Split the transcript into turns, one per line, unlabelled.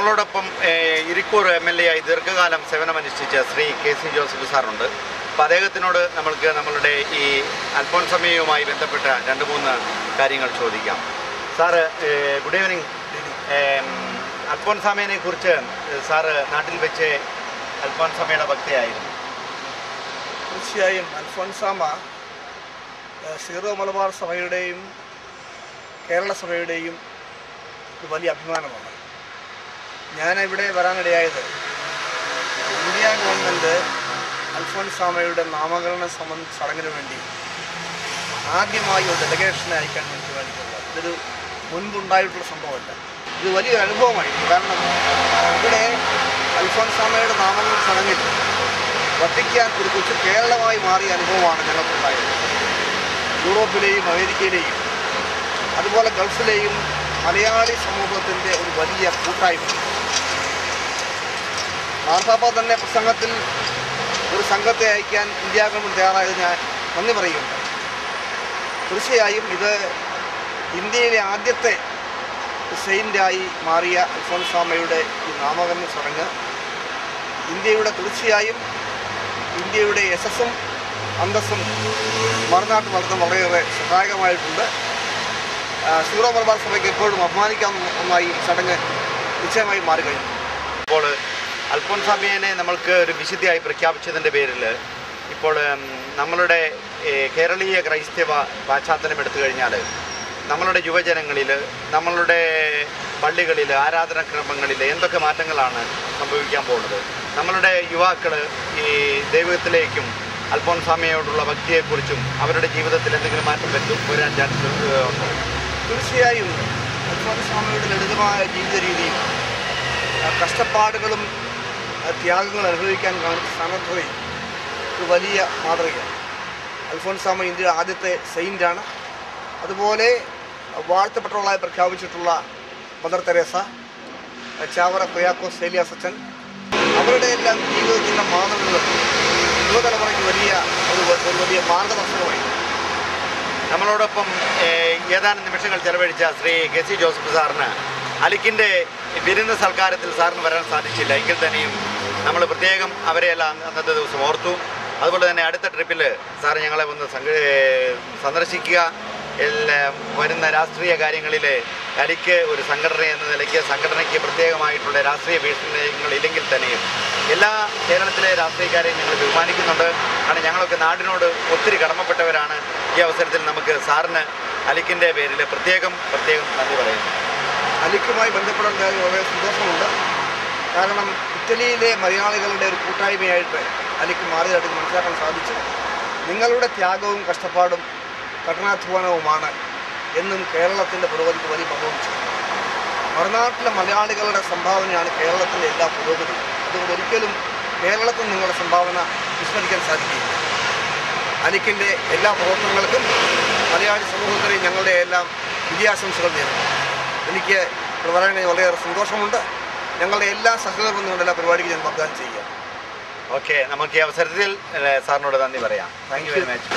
നമ്മളോടൊപ്പം ഇരിക്കൂർ MLA ആയി ദീർഘകാലം സേവനമനുഷ്ഠിച്ച ശ്രീ KC ജോസഫ് സാറുണ്ട്. അപ്പോൾ അദ്ദേഹത്തിനോട് നമ്മൾക്ക് നമ്മളുടെ ഈ അൽഫോൻസാമയുമായി ബന്ധപ്പെട്ട 2-3 കാര്യങ്ങൾ ചോദിക്കാം. Sir good evening. അൽഫോൻസാമയെ കുറിച്ച് സാറ് നാട്ടിൽ വെച്ച് അൽഫോൻസാമയുടെ ഭക്തയായിരുന്നു.
തീർച്ചയായും അൽഫോൻസാമ സീറോ മലബാർ സഭയുടെയും കേരള സഭയുടെയും ഒരു വലിയ അഭിമാനമാണ്. ഞാനിവിടെ വരാനിടയായത് ഇന്ത്യ ഗവൺമെൻറ് അൽഫോൻസാമയുടെ നാമകരണ ചടങ്ങിന് വേണ്ടി ആദ്യമായി ഒരു ഡെലഗേഷനെ അയക്കാൻ വേണ്ടി തീരുമാനിക്കുന്നത്. ഇതൊരു മുൻപുണ്ടായിട്ടുള്ള സംഭവമല്ല, ഇത് വലിയൊരു അനുഭവമായിരുന്നു. കാരണം ഇവിടെ അൽഫോൻസാമയുടെ നാമകരണ ചടങ്ങിൽ വത്തിക്കാൻ ഒരു കൊച്ചു കേരളമായി മാറിയ അനുഭവമാണ് ഞങ്ങൾക്കുണ്ടായത്. യൂറോപ്പിലെയും അമേരിക്കയിലെയും അതുപോലെ ഗൾഫിലെയും മലയാളി സമൂഹത്തിൻ്റെ ഒരു വലിയ കൂട്ടായ്മ. മാർപ്പാപ്പ തന്നെ പ്രസംഗത്തിൽ ഒരു സംഘത്തെ അയക്കാൻ ഇന്ത്യ ഗവൺമെൻറ് തയ്യാറായത് ഞാൻ നന്ദി പറയുകയുണ്ട്. തീർച്ചയായും ഇത് ഇന്ത്യയിലെ ആദ്യത്തെ സെയിൻ്റായി മാറിയ അൽഫോൻസാമയുടെ ഈ നാമകരണ ചടങ്ങ് തീർച്ചയായും ഇന്ത്യയുടെ യശസ്സും അന്തസ്സും മറുനാട്ട് വളർത്താൻ വളരെയേറെ സഹായകമായിട്ടുണ്ട്. സീറോ മലബാർ സഭയ്ക്ക് എപ്പോഴും അഭിമാനിക്കാവുന്ന ഒന്നായി ഈ ചടങ്ങ് നിശ്ചയമായി മാറിക്കഴിഞ്ഞു.
ഇപ്പോൾ അൽഫോൻസാമയെ നമ്മൾക്ക് ഒരു വിശുദ്ധിയായി പ്രഖ്യാപിച്ചതിൻ്റെ പേരിൽ ഇപ്പോൾ നമ്മളുടെ കേരളീയ ക്രൈസ്തവ പാശ്ചാത്തലം എടുത്തു കഴിഞ്ഞാൽ നമ്മളുടെ യുവജനങ്ങളിൽ, നമ്മളുടെ പള്ളികളിൽ, ആരാധനാക്രമങ്ങളിൽ എന്തൊക്കെ മാറ്റങ്ങളാണ് സംഭവിക്കാൻ പോകുന്നത്? നമ്മളുടെ യുവാക്കൾ ഈ ദൈവത്തിലേക്കും അൽഫോൻസാമയോടുള്ള ഭക്തിയെക്കുറിച്ചും അവരുടെ ജീവിതത്തിൽ എന്തെങ്കിലും മാറ്റം വരാൻ ചാൻസ് ഉണ്ടോ?
തീർച്ചയായും അൽഫോൻസാമയുടെ ലളിതമായ ജീവിത രീതിയും കഷ്ടപ്പാടുകളും ത്യാഗങ്ങൾ അനുഭവിക്കാൻ കാണിച്ച സന്നദ്ധതയും ഒരു വലിയ മാതൃകയാണ്. അൽഫോൻസാമ ഇന്ത്യയുടെ ആദ്യത്തെ സെയിൻ്റാണ്. അതുപോലെ വാഴ്ത്തപ്പെട്ടവളായി പ്രഖ്യാപിച്ചിട്ടുള്ള മദർ തെരേസ, ചാവറ കുര്യാക്കോസ് ഏലിയാസ് അച്ഛൻ, അവരുടെ എല്ലാം ജീവിതത്തിൻ്റെ മാതൃകകൾ യുവതലമുറയ്ക്ക് വലിയ മാർഗദർശനമായി.
നമ്മളോടൊപ്പം ഏതാനും നിമിഷങ്ങൾ ചെലവഴിച്ച ശ്രീ KC ജോസഫ് സാറിന് അലിക്കിൻ്റെ വിരുന്ന് സൽക്കാരത്തിൽ സാറിന് വരാൻ സാധിച്ചില്ല. എങ്കിൽ തന്നെയും നമ്മൾ പ്രത്യേകം അവരെയെല്ലാം അന്നത്തെ ദിവസം ഓർത്തു. അതുപോലെ തന്നെ അടുത്ത ട്രിപ്പിൽ സാറ് ഞങ്ങളെ ഒന്ന് സന്ദർശിക്കുക. വരുന്ന രാഷ്ട്രീയ കാര്യങ്ങളിൽ അലിക്ക് ഒരു സംഘടന എന്ന നിലയ്ക്ക് സംഘടനയ്ക്ക് പ്രത്യേകമായിട്ടുള്ള രാഷ്ട്രീയ ഭീഷണികളില്ലെങ്കിൽ തന്നെയും എല്ലാ കേരളത്തിലെ രാഷ്ട്രീയക്കാരെയും ഞങ്ങൾ ബഹുമാനിക്കുന്നുണ്ട്. കാരണം ഞങ്ങളൊക്കെ നാടിനോട് ഒത്തിരി കടമപ്പെട്ടവരാണ്. ഈ അവസരത്തിൽ നമുക്ക് സാറിന് അലിക്കിൻ്റെ പേരിൽ പ്രത്യേകം നന്ദി പറയുന്നു.
അലിക്കുമായി ബന്ധപ്പെടാൻ വളരെ സന്തോഷമുണ്ട്. കാരണം ഇറ്റലിയിലെ മലയാളികളുടെ ഒരു കൂട്ടായ്മയായിട്ട് അലിക്ക് മാറിയതായിട്ട് മനസ്സിലാക്കാൻ സാധിച്ചു. നിങ്ങളുടെ ത്യാഗവും കഷ്ടപ്പാടും കഠിനാധ്വാനവുമാണ് എന്നും കേരളത്തിൻ്റെ പുരോഗതിക്ക് വലിയ പങ്കുവഹിച്ചു. മറുനാട്ടിലെ മലയാളികളുടെ സംഭാവനയാണ് കേരളത്തിൻ്റെ എല്ലാ പുരോഗതിയും. അതുകൊണ്ട് ഒരിക്കലും കേരളത്തിൽ നിങ്ങളുടെ സംഭാവന വിസ്മരിക്കാൻ സാധിക്കില്ല. അലിക്കിൻ്റെ എല്ലാ പ്രവർത്തനങ്ങൾക്കും മലയാളി സമൂഹത്തിലെയും ഞങ്ങളുടെ എല്ലാം വിജയാശംസകൾ നേരുന്നു. എനിക്ക് പറയാനായി വളരെയേറെ സന്തോഷമുണ്ട്. ഞങ്ങളുടെ എല്ലാ സഹകരണവും നിങ്ങളുടെ എല്ലാ പരിപാടിക്കും ഞാൻ വാഗ്ദാനം ചെയ്യുക.
ഓക്കെ, നമുക്ക് ഈ അവസരത്തിൽ സാറിനോട് നന്ദി പറയാം. Thank you very much.